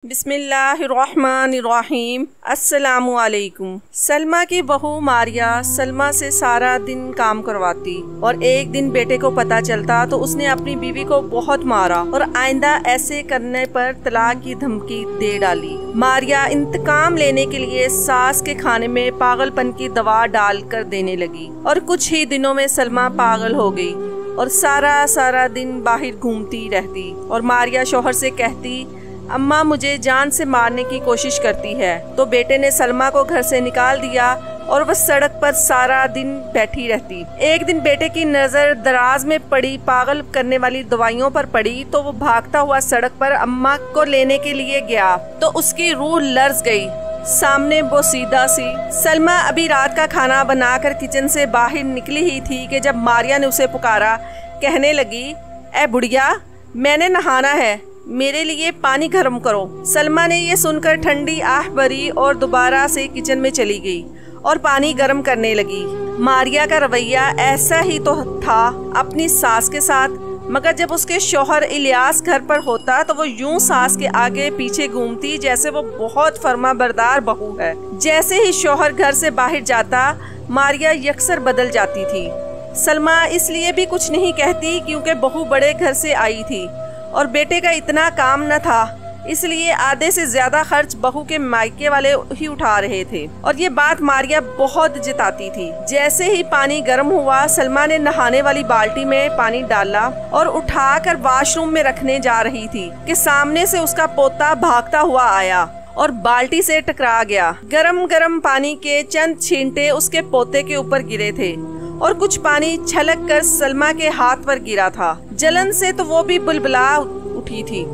बिस्मिल्लाहिर्रहमानिर्रहीम। अस्सलामुअलैकुम। सलमा की बहू मारिया सलमा से सारा दिन काम करवाती और एक दिन बेटे को पता चलता तो उसने अपनी बीवी को बहुत मारा और आइंदा ऐसे करने पर तलाक की धमकी दे डाली। मारिया इंतकाम लेने के लिए सास के खाने में पागलपन की दवा डालकर देने लगी और कुछ ही दिनों में सलमा पागल हो गई और सारा दिन बाहर घूमती रहती और मारिया शौहर से कहती, अम्मा मुझे जान से मारने की कोशिश करती है। तो बेटे ने सलमा को घर से निकाल दिया और वह सड़क पर सारा दिन बैठी रहती। एक दिन बेटे की नजर दराज में पड़ी पागल करने वाली दवाइयों पर पड़ी तो वो भागता हुआ सड़क पर अम्मा को लेने के लिए गया तो उसकी रूह लर्ज गई। सामने वो सीधा सी सलमा अभी रात का खाना बनाकर किचन से बाहर निकली ही थी कि जब मारिया ने उसे पुकारा। कहने लगी, ए बुढ़िया, मैंने नहाना है, मेरे लिए पानी गर्म करो। सलमा ने ये सुनकर ठंडी आह भरी और दोबारा से किचन में चली गई और पानी गर्म करने लगी। मारिया का रवैया ऐसा ही तो था अपनी सास के साथ, मगर जब उसके शौहर इलियास घर पर होता तो वो यूं सास के आगे पीछे घूमती जैसे वो बहुत फर्माबरदार बहू है। जैसे ही शौहर घर से बाहर जाता मारिया यकसर बदल जाती थी। सलमा इसलिए भी कुछ नहीं कहती क्योंकि बहू बड़े घर से आई थी और बेटे का इतना काम न था, इसलिए आधे से ज्यादा खर्च बहू के मायके वाले ही उठा रहे थे और ये बात मारिया बहुत जताती थी। जैसे ही पानी गर्म हुआ सलमा ने नहाने वाली बाल्टी में पानी डाला और उठाकर वॉशरूम में रखने जा रही थी कि सामने से उसका पोता भागता हुआ आया और बाल्टी से टकरा गया। गरम गरम पानी के चंद छींटे उसके पोते के ऊपर गिरे थे और कुछ पानी छलक कर सलमा के हाथ पर गिरा था। जलन से तो वो भी बुलबुला उठी थी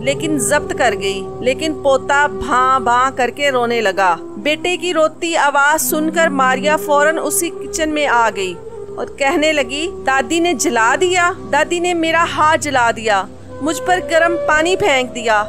लेकिन जब्त कर गई। लेकिन पोता भां भां करके रोने लगा। बेटे की रोती आवाज सुनकर मारिया फौरन उसी किचन में आ गई और कहने लगी, दादी ने जला दिया, दादी ने मेरा हाथ जला दिया, मुझ पर गर्म पानी फेंक दिया।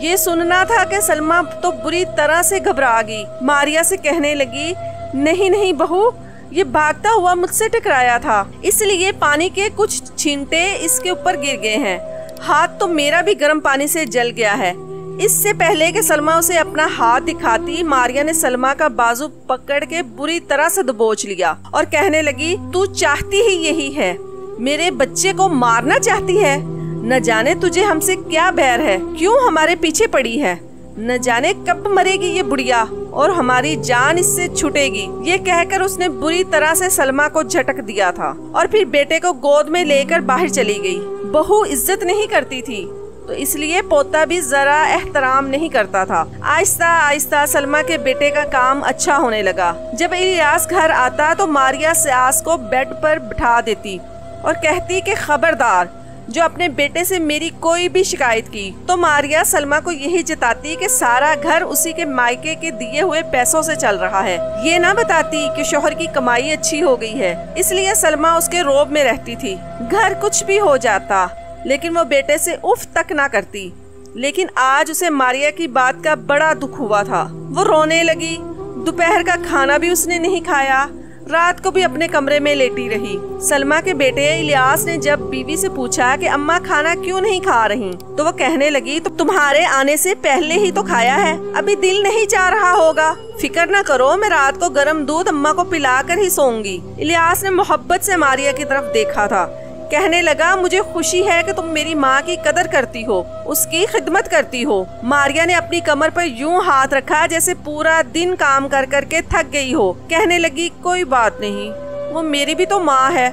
ये सुनना था कि सलमा तो बुरी तरह से घबरा गई। मारिया से कहने लगी, नहीं बहू, ये भागता हुआ मुझसे टकराया था, इसलिए पानी के कुछ छींटे इसके ऊपर गिर गए हैं। हाथ तो मेरा भी गर्म पानी से जल गया है। इससे पहले कि सलमा उसे अपना हाथ दिखाती मारिया ने सलमा का बाजू पकड़ के बुरी तरह से दबोच लिया और कहने लगी, तू चाहती ही यही है, मेरे बच्चे को मारना चाहती है। न जाने तुझे हमसे क्या बैर है, क्यों हमारे पीछे पड़ी है, न जाने कब मरेगी ये बुढ़िया और हमारी जान इससे छूटेगी। ये कहकर उसने बुरी तरह से सलमा को झटक दिया था और फिर बेटे को गोद में लेकर बाहर चली गई। बहू इज्जत नहीं करती थी तो इसलिए पोता भी जरा एहतराम नहीं करता था। आहिस्ता आहिस्ता सलमा के बेटे का काम अच्छा होने लगा। जब इलियास घर आता तो मारिया सास को बेड पर बिठा देती और कहती कि खबरदार, जो अपने बेटे से मेरी कोई भी शिकायत की तो मारिया सलमा को यही जताती कि सारा घर उसी के मायके के दिए हुए पैसों से चल रहा है। ये ना बताती कि शौहर की कमाई अच्छी हो गई है, इसलिए सलमा उसके रोब में रहती थी। घर कुछ भी हो जाता लेकिन वो बेटे से उफ तक ना करती। लेकिन आज उसे मारिया की बात का बड़ा दुख हुआ था। वो रोने लगी। दोपहर का खाना भी उसने नहीं खाया, रात को भी अपने कमरे में लेटी रही। सलमा के बेटे इलियास ने जब बीवी से पूछा कि अम्मा खाना क्यों नहीं खा रही तो वो कहने लगी, तो तुम्हारे आने से पहले ही तो खाया है, अभी दिल नहीं चाह रहा होगा। फिक्र न करो, मैं रात को गर्म दूध अम्मा को पिलाकर ही सोऊंगी। इलियास ने मोहब्बत से मारिया की तरफ देखा था। कहने लगा, मुझे खुशी है कि तुम मेरी माँ की कदर करती हो, उसकी खिदमत करती हो। मारिया ने अपनी कमर पर यूं हाथ रखा जैसे पूरा दिन काम कर करके थक गई हो। कहने लगी, कोई बात नहीं, वो मेरी भी तो माँ है,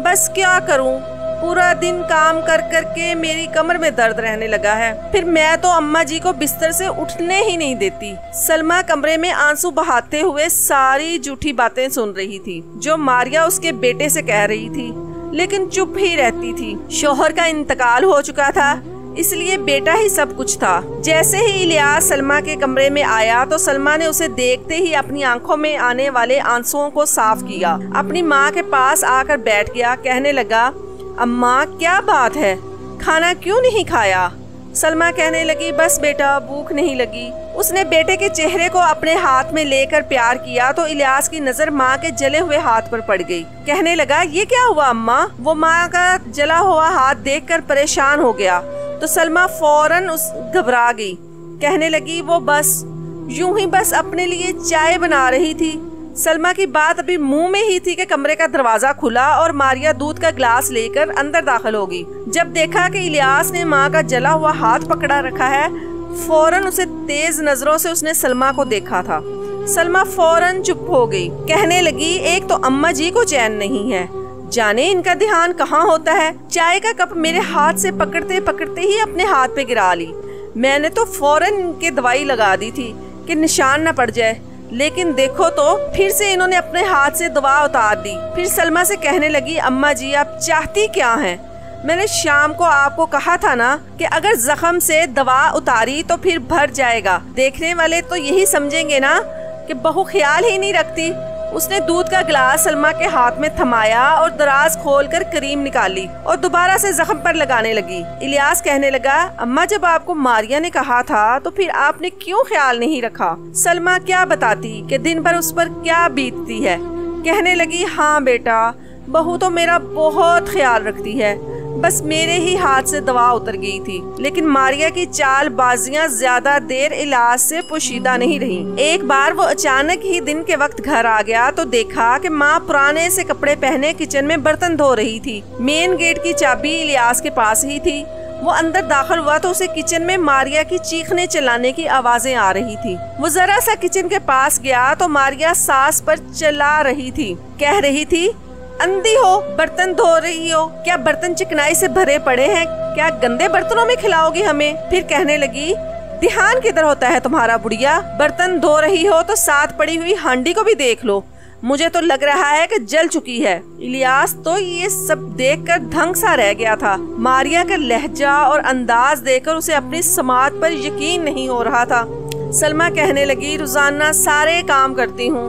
बस क्या करूँ, पूरा दिन काम कर करके मेरी कमर में दर्द रहने लगा है, फिर मैं तो अम्मा जी को बिस्तर से उठने ही नहीं देती। सलमा कमरे में आंसू बहाते हुए सारी झूठी बातें सुन रही थी जो मारिया उसके बेटे से कह रही थी, लेकिन चुप ही रहती थी। शौहर का इंतकाल हो चुका था, इसलिए बेटा ही सब कुछ था। जैसे ही इलियास सलमा के कमरे में आया तो सलमा ने उसे देखते ही अपनी आंखों में आने वाले आंसुओं को साफ किया, अपनी माँ के पास आकर बैठ गया। कहने लगा, अम्मा क्या बात है, खाना क्यों नहीं खाया? सलमा कहने लगी, बस बेटा, भूख नहीं लगी। उसने बेटे के चेहरे को अपने हाथ में लेकर प्यार किया तो इलियास की नजर माँ के जले हुए हाथ पर पड़ गई। कहने लगा, ये क्या हुआ अम्मा? वो माँ का जला हुआ हाथ देखकर परेशान हो गया तो सलमा फौरन घबरा गई। कहने लगी वो बस यूं ही बस अपने लिए चाय बना रही थी। सलमा की बात अभी मुंह में ही थी कि कमरे का दरवाजा खुला और मारिया दूध का गिलास लेकर अंदर दाखिल होगी। जब देखा कि इलियास ने माँ का जला हुआ हाथ पकड़ा रखा है, फौरन उसे तेज नजरों से उसने सलमा को देखा था। सलमा फौरन चुप हो गई। कहने लगी एक तो अम्मा जी को चैन नहीं है, जाने इनका ध्यान कहाँ होता है। चाय का कप मेरे हाथ से पकड़ते पकड़ते ही अपने हाथ पे गिरा ली। मैंने तो फौरन इनके दवाई लगा दी थी कि निशान न पड़ जाए, लेकिन देखो तो फिर से इन्होंने अपने हाथ से दवा उतार दी। फिर सलमा से कहने लगी अम्मा जी आप चाहती क्या हैं? मैंने शाम को आपको कहा था ना कि अगर जख्म से दवा उतारी तो फिर भर जाएगा। देखने वाले तो यही समझेंगे ना कि बहू ख्याल ही नहीं रखती। उसने दूध का गिलास सलमा के हाथ में थमाया और दराज खोलकर क्रीम निकाली और दोबारा से जख्म पर लगाने लगी। इलियास कहने लगा अम्मा जब आपको मारिया ने कहा था तो फिर आपने क्यों ख्याल नहीं रखा? सलमा क्या बताती कि दिन भर उस पर क्या बीतती है। कहने लगी हाँ बेटा, बहू तो मेरा बहुत ख्याल रखती है, बस मेरे ही हाथ से दवा उतर गई थी। लेकिन मारिया की चालबाजियां ज्यादा देर इलाज से पोशीदा नहीं रही। एक बार वो अचानक ही दिन के वक्त घर आ गया तो देखा कि माँ पुराने से कपड़े पहने किचन में बर्तन धो रही थी। मेन गेट की चाबी इलियास के पास ही थी। वो अंदर दाखिल हुआ तो उसे किचन में मारिया की चीखने चिल्लाने की आवाजें आ रही थी। वो जरा सा किचन के पास गया तो मारिया सास पर चिल्ला रही थी, कह रही थी अंधी हो, बर्तन धो रही हो, क्या बर्तन चिकनाई से भरे पड़े हैं? क्या गंदे बर्तनों में खिलाओगी हमें? फिर कहने लगी ध्यान किधर होता है तुम्हारा बुढ़िया, बर्तन धो रही हो तो साथ पड़ी हुई हांडी को भी देख लो, मुझे तो लग रहा है कि जल चुकी है। इलियास तो ये सब देखकर दंग सा रह गया था। मारिया का लहजा और अंदाज देखकर उसे अपनी समात पर यकीन नहीं हो रहा था। सलमा कहने लगी रोजाना सारे काम करती हूँ,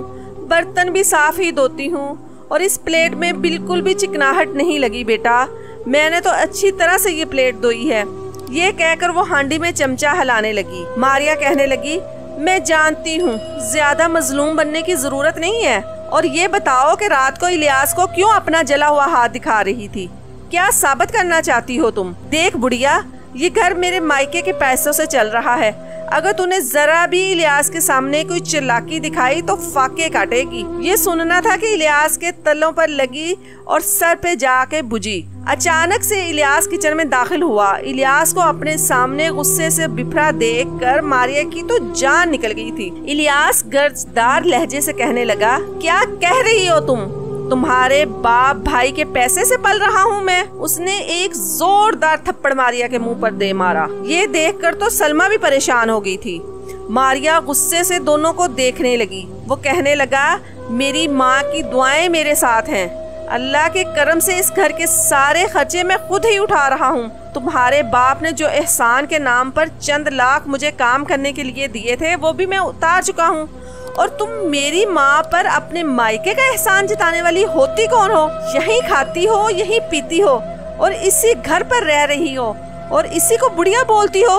बर्तन भी साफ ही धोती हूँ और इस प्लेट में बिल्कुल भी चिकनाहट नहीं लगी बेटा, मैंने तो अच्छी तरह से ये प्लेट धोई है। ये कहकर वो हांडी में चमचा हिलाने लगी। मारिया कहने लगी मैं जानती हूँ ज्यादा मजलूम बनने की जरूरत नहीं है, और ये बताओ कि रात को इलियास को क्यों अपना जला हुआ हाथ दिखा रही थी? क्या साबित करना चाहती हो तुम? देख बुढ़िया, ये घर मेरे मायके के पैसों से चल रहा है, अगर तूने जरा भी इलियास के सामने कोई चिल्लाकी दिखाई तो फाके काटेगी। ये सुनना था कि इलियास के तलों पर लगी और सर पे जाके बुझी। अचानक से इलियास किचन में दाखिल हुआ। इलियास को अपने सामने गुस्से से बिफरा देखकर मारिया की तो जान निकल गई थी। इलियास गर्जदार लहजे से कहने लगा क्या कह रही हो तुम? तुम्हारे बाप भाई के पैसे से पल रहा हूँ मैं? उसने एक जोरदार थप्पड़ मारिया के मुंह पर दे मारा। ये देखकर तो सलमा भी परेशान हो गई थी। मारिया गुस्से से दोनों को देखने लगी। वो कहने लगा मेरी माँ की दुआएं मेरे साथ हैं, अल्लाह के करम से इस घर के सारे खर्चे मैं खुद ही उठा रहा हूँ। तुम्हारे बाप ने जो एहसान के नाम पर चंद लाख मुझे काम करने के लिए दिए थे वो भी मैं उतार चुका हूँ, और तुम मेरी माँ पर अपने मायके का एहसान जताने वाली होती कौन हो? यहीं खाती हो, यहीं पीती हो और इसी घर पर रह रही हो और इसी को बुढ़िया बोलती हो।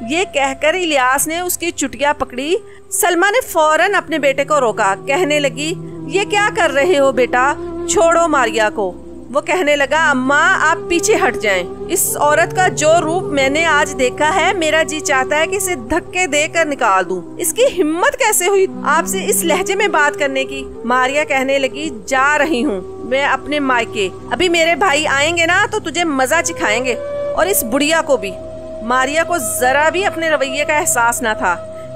ये कहकर इलियास ने उसकी चुटिया पकड़ी। सलमा ने फौरन अपने बेटे को रोका। कहने लगी ये क्या कर रहे हो बेटा, छोड़ो मारिया को। वो कहने लगा अम्मा आप पीछे हट जाएं। इस औरत का जो रूप मैंने आज देखा है मेरा जी चाहता है कि इसे धक्के देकर निकाल दूं। इसकी हिम्मत कैसे हुई आपसे इस लहजे में बात करने की? मारिया कहने लगी जा रही हूँ मैं अपने मायके, अभी मेरे भाई आएंगे ना तो तुझे मजा चिखाएंगे और इस बुढ़िया को भी। मारिया को जरा भी अपने रवैये का एहसास न था।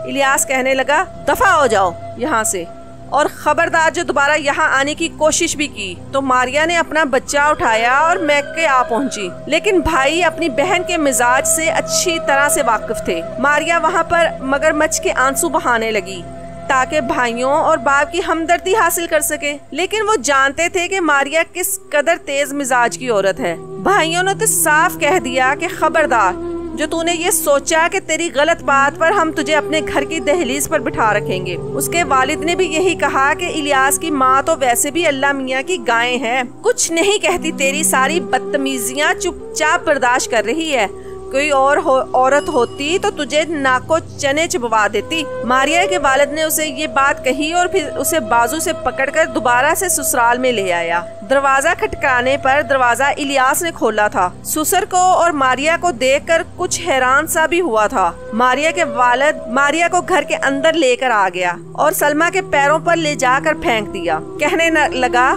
इलियास कहने लगा दफा हो जाओ यहाँ से, और खबरदार जो दोबारा यहाँ आने की कोशिश भी की। तो मारिया ने अपना बच्चा उठाया और मैके आ पहुंची। लेकिन भाई अपनी बहन के मिजाज से अच्छी तरह से वाकिफ थे। मारिया वहाँ पर मगरमच्छ के आंसू बहाने लगी ताकि भाइयों और बाप की हमदर्दी हासिल कर सके। लेकिन वो जानते थे कि मारिया किस कदर तेज मिजाज की औरत है। भाइयों ने तो साफ कह दिया कि खबरदार जो तूने ये सोचा कि तेरी गलत बात पर हम तुझे अपने घर की दहलीज पर बिठा रखेंगे। उसके वालिद ने भी यही कहा कि इलियास की माँ तो वैसे भी अल्लाह मियाँ की गायें हैं, कुछ नहीं कहती, तेरी सारी बदतमीजियाँ चुपचाप बर्दाश्त कर रही है। कोई और औरत होती तो तुझे नाको चने चबवा देती। मारिया के वालिद ने उसे ये बात कही और फिर उसे बाजू से पकड़कर दोबारा से ससुराल में ले आया। दरवाजा खटकाने पर दरवाजा इलियास ने खोला था। ससुर को और मारिया को देखकर कुछ हैरान सा भी हुआ था। मारिया के वालिद मारिया को घर के अंदर लेकर आ गया और सलमा के पैरों पर ले जाकर फेंक दिया। कहने लगा,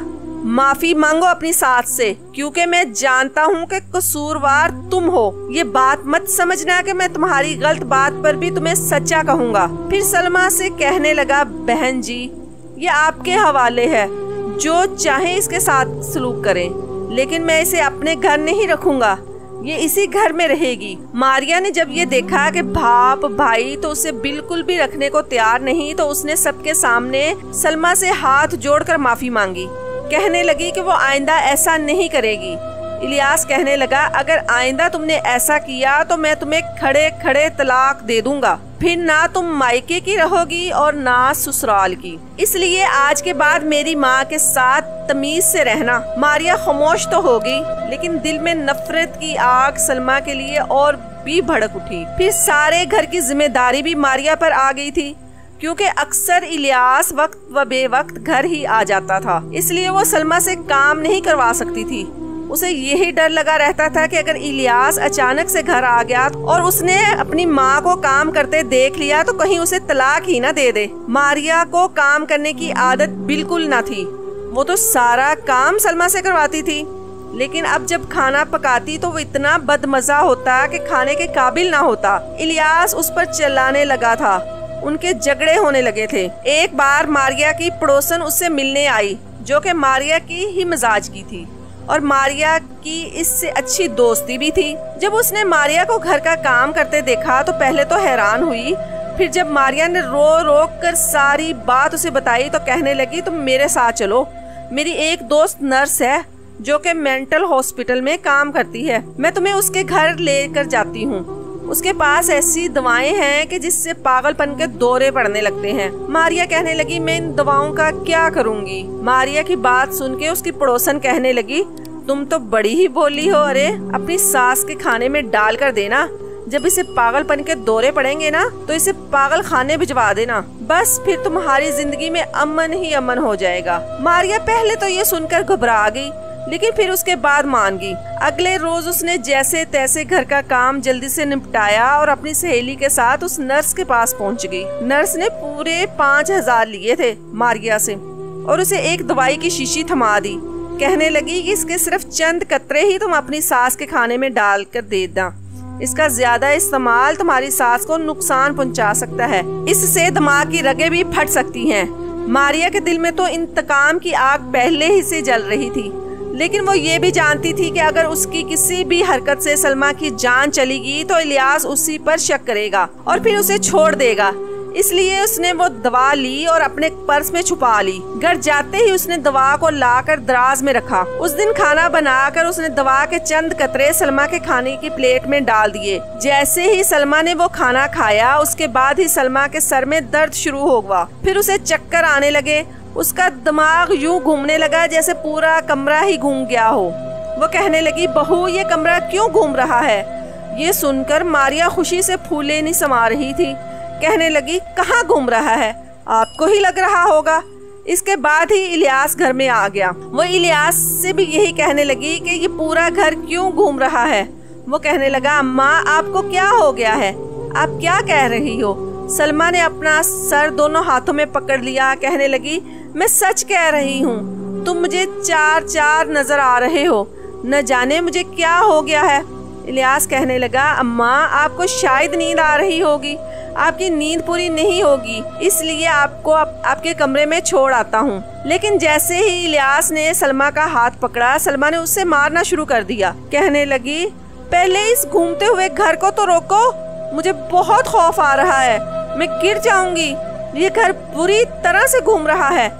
माफी मांगो अपनी सास से, क्योंकि मैं जानता हूँ कि कसूरवार तुम हो। ये बात मत समझना कि मैं तुम्हारी गलत बात पर भी तुम्हें सच्चा कहूँगा। फिर सलमा से कहने लगा, बहन जी ये आपके हवाले है, जो चाहे इसके साथ सलूक करें, लेकिन मैं इसे अपने घर नहीं रखूंगा, ये इसी घर में रहेगी। मारिया ने जब ये देखा कि बाप भाई तो उसे बिल्कुल भी रखने को तैयार नहीं, तो उसने सबके सामने सलमा से हाथ जोड़कर माफी मांगी। कहने लगी कि वो आइंदा ऐसा नहीं करेगी। इलियास कहने लगा, अगर आइंदा तुमने ऐसा किया तो मैं तुम्हें खड़े खड़े तलाक दे दूंगा, फिर ना तुम मायके की रहोगी और ना ससुराल की। इसलिए आज के बाद मेरी माँ के साथ तमीज से रहना। मारिया खामोश तो होगी, लेकिन दिल में नफरत की आग सलमा के लिए और भी भड़क उठी। फिर सारे घर की जिम्मेदारी भी मारिया पर आ गई थी, क्योंकि अक्सर इलियास वक्त व बेवक्त घर ही आ जाता था, इसलिए वो सलमा से काम नहीं करवा सकती थी। उसे यही डर लगा रहता था कि अगर इलियास अचानक से घर आ गया और उसने अपनी माँ को काम करते देख लिया तो कहीं उसे तलाक ही ना दे दे। मारिया को काम करने की आदत बिल्कुल ना थी, वो तो सारा काम सलमा से करवाती थी, लेकिन अब जब खाना पकाती तो वो इतना बदमजा होता कि खाने के काबिल ना होता। इलियास उस पर चिल्लाने लगा था, उनके झगड़े होने लगे थे। एक बार मारिया की पड़ोसन उससे मिलने आई, जो कि मारिया की ही मिजाज की थी और मारिया की इससे अच्छी दोस्ती भी थी। जब उसने मारिया को घर का काम करते देखा तो पहले तो हैरान हुई, फिर जब मारिया ने रो रो कर सारी बात उसे बताई तो कहने लगी, तुम मेरे साथ चलो। मेरी एक दोस्त नर्स है जो कि मेंटल हॉस्पिटल में काम करती है, मैं तुम्हें उसके घर लेकर जाती हूँ। उसके पास ऐसी दवाएं हैं कि जिससे पागलपन के दौरे पड़ने लगते हैं। मारिया कहने लगी, मैं इन दवाओं का क्या करूंगी। मारिया की बात सुन के उसकी पड़ोसन कहने लगी, तुम तो बड़ी ही बोली हो, अरे अपनी सास के खाने में डाल कर देना, जब इसे पागलपन के दौरे पड़ेंगे ना तो इसे पागल खाने भिजवा देना, बस फिर तुम्हारी जिंदगी में अमन ही अमन हो जाएगा। मारिया पहले तो ये सुनकर घबरा गई, लेकिन फिर उसके बाद मान गई। अगले रोज उसने जैसे तैसे घर का काम जल्दी से निपटाया और अपनी सहेली के साथ उस नर्स के पास पहुंच गई। नर्स ने पूरे 5000 लिए थे मारिया से और उसे एक दवाई की शीशी थमा दी। कहने लगी कि इसके सिर्फ चंद कतरे ही तुम अपनी सास के खाने में डाल कर दे देना, इसका ज्यादा इस्तेमाल तुम्हारी सास को नुकसान पहुंचा सकता है, इससे दिमाग की रगें भी फट सकती हैं। मारिया के दिल में तो इंतकाम की आग पहले ही से जल रही थी, लेकिन वो ये भी जानती थी कि अगर उसकी किसी भी हरकत से सलमा की जान चलेगी तो इलियास उसी पर शक करेगा और फिर उसे छोड़ देगा। इसलिए उसने वो दवा ली और अपने पर्स में छुपा ली। घर जाते ही उसने दवा को लाकर दराज में रखा। उस दिन खाना बनाकर उसने दवा के चंद कतरे सलमा के खाने की प्लेट में डाल दिए। जैसे ही सलमा ने वो खाना खाया, उसके बाद ही सलमा के सर में दर्द शुरू हो गया, फिर उसे चक्कर आने लगे। उसका दिमाग यूं घूमने लगा जैसे पूरा कमरा ही घूम गया हो। वो कहने लगी, बहू ये कमरा क्यों घूम रहा है। ये सुनकर मारिया खुशी से फूले नहीं समा रही थी। कहने लगी, कहाँ घूम रहा है, आपको ही लग रहा होगा। इसके बाद ही इलियास घर में आ गया। वो इलियास से भी यही कहने लगी कि ये पूरा घर क्यों घूम रहा है। वो कहने लगा, अम्मा आपको क्या हो गया है, आप क्या कह रही हो। सलमा ने अपना सर दोनों हाथों में पकड़ लिया। कहने लगी, मैं सच कह रही हूँ, तुम मुझे चार चार नजर आ रहे हो, न जाने मुझे क्या हो गया है। इलियास कहने लगा, अम्मा आपको शायद नींद आ रही होगी, आपकी नींद पूरी नहीं होगी, इसलिए आपको आपके कमरे में छोड़ आता हूँ। लेकिन जैसे ही इलियास ने सलमा का हाथ पकड़ा, सलमा ने उससे मारना शुरू कर दिया। कहने लगी, पहले इस घूमते हुए घर को तो रोको, मुझे बहुत खौफ आ रहा है, मैं गिर जाऊंगी, ये घर पूरी तरह से घूम रहा है।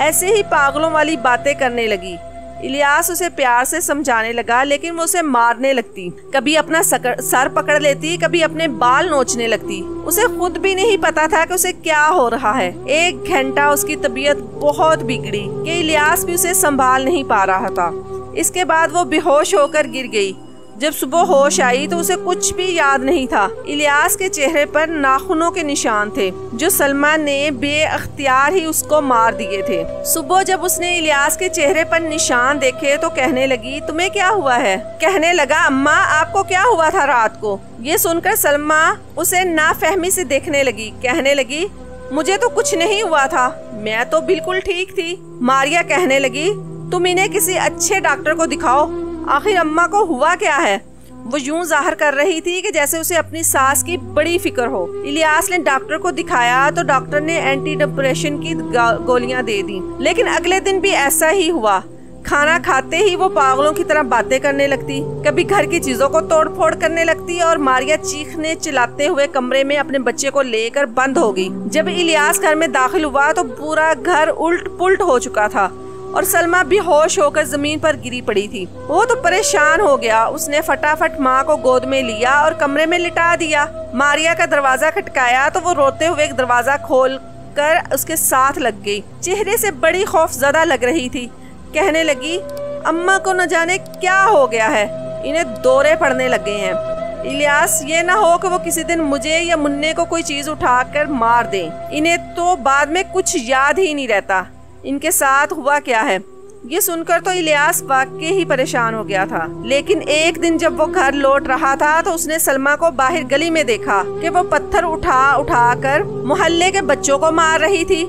ऐसे ही पागलों वाली बातें करने लगी। इलियास उसे प्यार से समझाने लगा, लेकिन वो उसे मारने लगती। कभी अपना सर पकड़ लेती, कभी अपने बाल नोचने लगती। उसे खुद भी नहीं पता था कि उसे क्या हो रहा है। 1 घंटा उसकी तबीयत बहुत बिगड़ी कि इलियास भी उसे संभाल नहीं पा रहा था। इसके बाद वो बेहोश होकर गिर गई। जब सुबह होश आई तो उसे कुछ भी याद नहीं था। इलियास के चेहरे पर नाखूनों के निशान थे जो सलमा ने बेअख्तियार ही उसको मार दिए थे। सुबह जब उसने इलियास के चेहरे पर निशान देखे तो कहने लगी, तुम्हें क्या हुआ है? कहने लगा, अम्मा आपको क्या हुआ था रात को? ये सुनकर सलमा उसे नाफहमी से देखने लगी। कहने लगी, मुझे तो कुछ नहीं हुआ था, मैं तो बिल्कुल ठीक थी। मारिया कहने लगी, तुम इन्हें किसी अच्छे डॉक्टर को दिखाओ, आखिर अम्मा को हुआ क्या है? वो यूं जाहिर कर रही थी कि जैसे उसे अपनी सास की बड़ी फिक्र हो। इलियास ने डॉक्टर को दिखाया तो डॉक्टर ने एंटी डिप्रेशन की गोलियां दे दी, लेकिन अगले दिन भी ऐसा ही हुआ। खाना खाते ही वो पागलों की तरह बातें करने लगती, कभी घर की चीजों को तोड़ फोड़ करने लगती और मारिया चीखने चिल्लाते हुए कमरे में अपने बच्चे को लेकर बंद हो गई। जब इलियास घर में दाखिल हुआ तो पूरा घर उल्ट पुल्ट हो चुका था और सलमा बेहोश होकर जमीन पर गिरी पड़ी थी। वो तो परेशान हो गया। उसने फटाफट माँ को गोद में लिया और कमरे में लिटा दिया। मारिया का दरवाजा खटकाया तो वो रोते हुए दरवाजा खोल कर उसके साथ लग गई। चेहरे से बड़ी खौफजदा लग रही थी। कहने लगी, अम्मा को न जाने क्या हो गया है, इन्हें दौरे पड़ने लगे हैं। इलियास, ये ना हो कि वो किसी दिन मुझे या मुन्ने को कोई चीज उठाकर मार दे। इन्हें तो बाद में कुछ याद ही नहीं रहता इनके साथ हुआ क्या है। ये सुनकर तो इलियास वाकई ही परेशान हो गया था। लेकिन एक दिन जब वो घर लौट रहा था तो उसने सलमा को बाहर गली में देखा कि वो पत्थर उठा कर मोहल्ले के बच्चों को मार रही थी।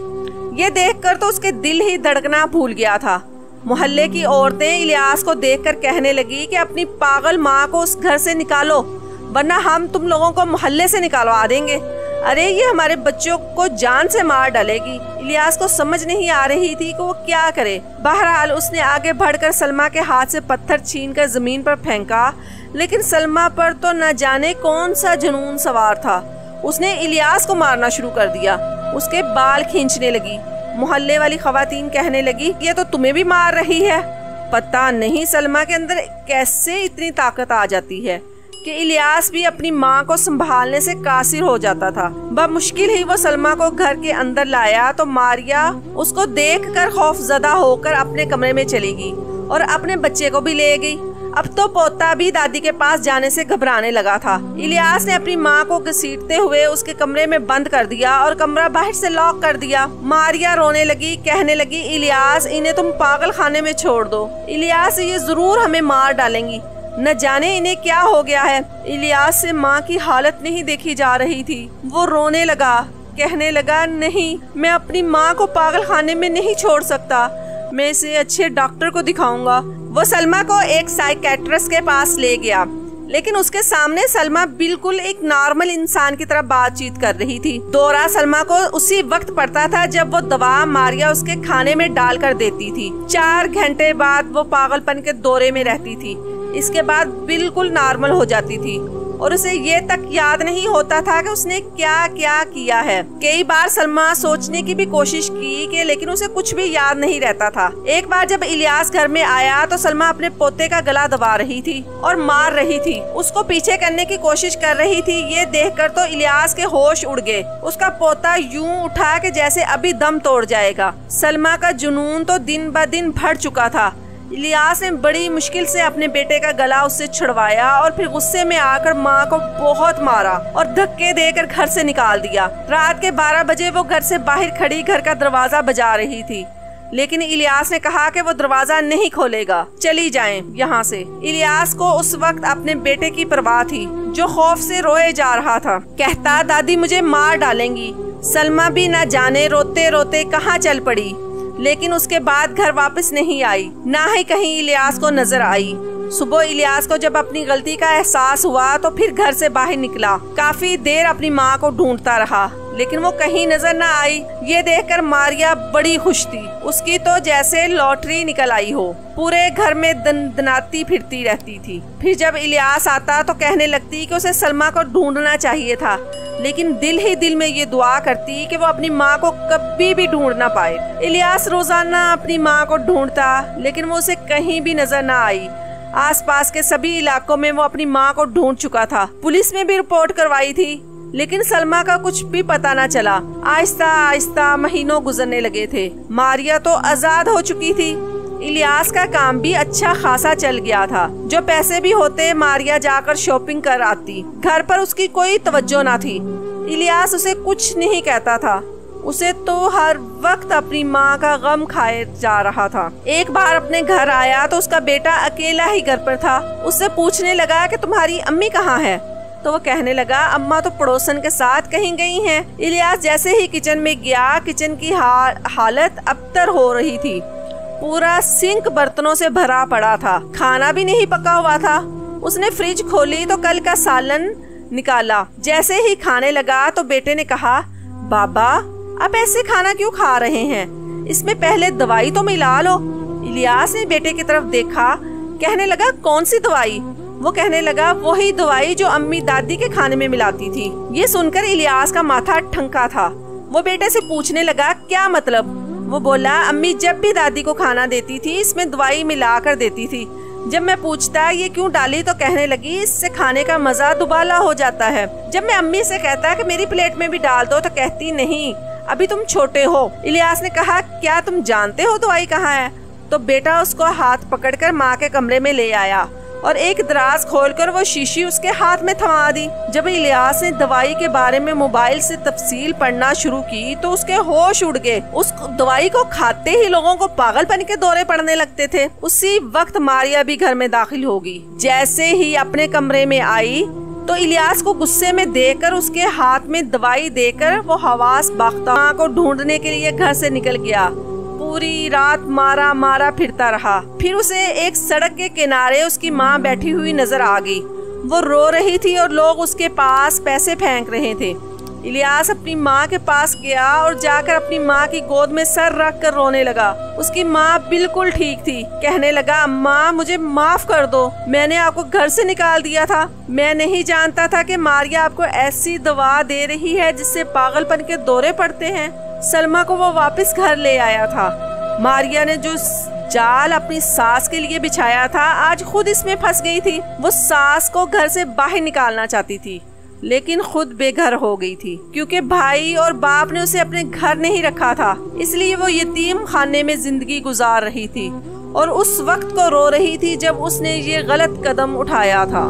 ये देखकर तो उसके दिल ही धड़कना भूल गया था। मोहल्ले की औरतें इलियास को देखकर कहने लगी कि अपनी पागल माँ को उस घर से निकालो, वरना हम तुम लोगों को मोहल्ले से निकालवा देंगे। अरे ये हमारे बच्चों को जान से मार डालेगी। इलियास को समझ नहीं आ रही थी कि वो क्या करे। बहरहाल उसने आगे बढ़कर सलमा के हाथ से पत्थर छीनकर जमीन पर फेंका, लेकिन सलमा पर तो न जाने कौन सा जुनून सवार था। उसने इलियास को मारना शुरू कर दिया, उसके बाल खींचने लगी। मोहल्ले वाली खवातीन कहने लगी, ये तो तुम्हें भी मार रही है। पता नहीं सलमा के अंदर कैसे इतनी ताकत आ जाती है कि इलियास भी अपनी माँ को संभालने से कासिर हो जाता था। बमुश्किल ही वो सलमा को घर के अंदर लाया तो मारिया उसको देखकर खौफजदा होकर अपने कमरे में चली गई और अपने बच्चे को भी ले गई। अब तो पोता भी दादी के पास जाने से घबराने लगा था। इलियास ने अपनी माँ को घसीटते हुए उसके कमरे में बंद कर दिया और कमरा बाहर से लॉक कर दिया। मारिया रोने लगी, कहने लगी, इलियास इन्हें तुम पागल खाने में छोड़ दो। इलियास ये जरूर हमें मार डालेंगी, न जाने इन्हें क्या हो गया है। इलियास से माँ की हालत नहीं देखी जा रही थी। वो रोने लगा, कहने लगा, नहीं मैं अपनी माँ को पागल खाने में नहीं छोड़ सकता, मैं इसे अच्छे डॉक्टर को दिखाऊंगा। वो सलमा को एक साइकेट्रिस्ट के पास ले गया, लेकिन उसके सामने सलमा बिल्कुल एक नॉर्मल इंसान की तरह बातचीत कर रही थी। दौरा सलमा को उसी वक्त पड़ता था जब वो दवा मारिया उसके खाने में डाल कर देती थी। 4 घंटे बाद वो पागलपन के दौरे में रहती थी। इसके बाद बिल्कुल नॉर्मल हो जाती थी और उसे ये तक याद नहीं होता था कि उसने क्या क्या किया है। कई बार सलमा सोचने की भी कोशिश की लेकिन उसे कुछ भी याद नहीं रहता था। एक बार जब इलियास घर में आया तो सलमा अपने पोते का गला दबा रही थी और मार रही थी, उसको पीछे करने की कोशिश कर रही थी। ये देखकर तो इलियास के होश उड़ गए। उसका पोता यूं उठा के जैसे अभी दम तोड़ जाएगा। सलमा का जुनून तो दिन ब दिन बढ़ चुका था। इलियास ने बड़ी मुश्किल से अपने बेटे का गला उससे छुड़वाया और फिर गुस्से में आकर माँ को बहुत मारा और धक्के देकर घर से निकाल दिया। रात के 12 बजे वो घर से बाहर खड़ी घर का दरवाजा बजा रही थी, लेकिन इलियास ने कहा कि वो दरवाजा नहीं खोलेगा, चली जाएं यहाँ से। इलियास को उस वक्त अपने बेटे की परवाह थी जो खौफ से रोए जा रहा था। कहता, दादी मुझे मार डालेंगी। सलमा भी न जाने रोते रोते कहाँ चल पड़ी, लेकिन उसके बाद घर वापस नहीं आई, ना ही कहीं इलियास को नजर आई। सुबह इलियास को जब अपनी गलती का एहसास हुआ तो फिर घर से बाहर निकला। काफी देर अपनी माँ को ढूंढता रहा, लेकिन वो कहीं नजर ना आई। ये देखकर मारिया बड़ी खुश थी। उसकी तो जैसे लॉटरी निकल आई हो। पूरे घर में दनाती फिरती रहती थी। फिर जब इलियास आता तो कहने लगती कि उसे सलमा को ढूंढना चाहिए था, लेकिन दिल ही दिल में ये दुआ करती कि वो अपनी माँ को कभी भी ढूंढ ना पाए। इलियास रोजाना अपनी माँ को ढूंढता, लेकिन वो उसे कहीं भी नजर ना आई। आसपास के सभी इलाकों में वो अपनी माँ को ढूंढ चुका था। पुलिस में भी रिपोर्ट करवाई थी, लेकिन सलमा का कुछ भी पता न चला। आहिस्ता आहिस्ता महीनों गुजरने लगे थे। मारिया तो आजाद हो चुकी थी। इलियास का काम भी अच्छा खासा चल गया था। जो पैसे भी होते मारिया जाकर शॉपिंग कर आती। घर पर उसकी कोई तवज्जो ना थी। इलियास उसे कुछ नहीं कहता था। उसे तो हर वक्त अपनी माँ का गम खाए जा रहा था। एक बार अपने घर आया तो उसका बेटा अकेला ही घर पर था। उससे पूछने लगा कि तुम्हारी अम्मी कहाँ है? तो वो कहने लगा अम्मा तो पड़ोसन के साथ कहीं गई हैं। इलियास जैसे ही किचन में गया, किचन की हालत अबतर हो रही थी। पूरा सिंक बर्तनों से भरा पड़ा था। खाना भी नहीं पका हुआ था। उसने फ्रिज खोली तो कल का सालन निकाला। जैसे ही खाने लगा तो बेटे ने कहा, बाबा आप ऐसे खाना क्यों खा रहे हैं? इसमें पहले दवाई तो मिला लो। इलियास ने बेटे की तरफ देखा, कहने लगा कौन सी दवाई? वो कहने लगा वही दवाई जो अम्मी दादी के खाने में मिलाती थी। ये सुनकर इलियास का माथा ठनका था। वो बेटे से पूछने लगा क्या मतलब? वो बोला अम्मी जब भी दादी को खाना देती थी इसमें दवाई मिला कर देती थी। जब मैं पूछता ये क्यों डाली तो कहने लगी इससे खाने का मजा दुबाला हो जाता है। जब मैं अम्मी से कहता कि मेरी प्लेट में भी डाल दो तो कहती नहीं अभी तुम छोटे हो। इलियास ने कहा क्या तुम जानते हो दवाई कहाँ है? तो बेटा उसको हाथ पकड़कर माँ के कमरे में ले आया और एक दराज खोलकर वो शीशी उसके हाथ में थमा दी। जब इलियास ने दवाई के बारे में मोबाइल से तफसील पढ़ना शुरू की तो उसके होश उड़ गए। उस दवाई को खाते ही लोगों को पागलपन के दौरे पड़ने लगते थे। उसी वक्त मारिया भी घर में दाखिल होगी। जैसे ही अपने कमरे में आई तो इलियास को गुस्से में देखकर उसके हाथ में दवाई देकर वो हवास बाख्ता माँ को ढूंढने के लिए घर से निकल गया। पूरी रात मारा मारा फिरता रहा। फिर उसे एक सड़क के किनारे उसकी माँ बैठी हुई नजर आ गई। वो रो रही थी और लोग उसके पास पैसे फेंक रहे थे। इलियास अपनी माँ के पास गया और जाकर अपनी माँ की गोद में सर रख कर रोने लगा। उसकी माँ बिल्कुल ठीक थी। कहने लगा अम्मा मुझे माफ कर दो, मैंने आपको घर से निकाल दिया था। मैं नहीं जानता था कि मारिया आपको ऐसी दवा दे रही है जिससे पागलपन के दौरे पड़ते हैं। सलमा को वो वापस घर ले आया था। मारिया ने जो जाल अपनी सास के लिए बिछाया था आज खुद इसमें फंस गई थी। वो सास को घर से बाहर निकालना चाहती थी लेकिन खुद बेघर हो गई थी क्योंकि भाई और बाप ने उसे अपने घर नहीं रखा था। इसलिए वो यतीम खाने में जिंदगी गुजार रही थी और उस वक्त को रो रही थी जब उसने ये गलत कदम उठाया था।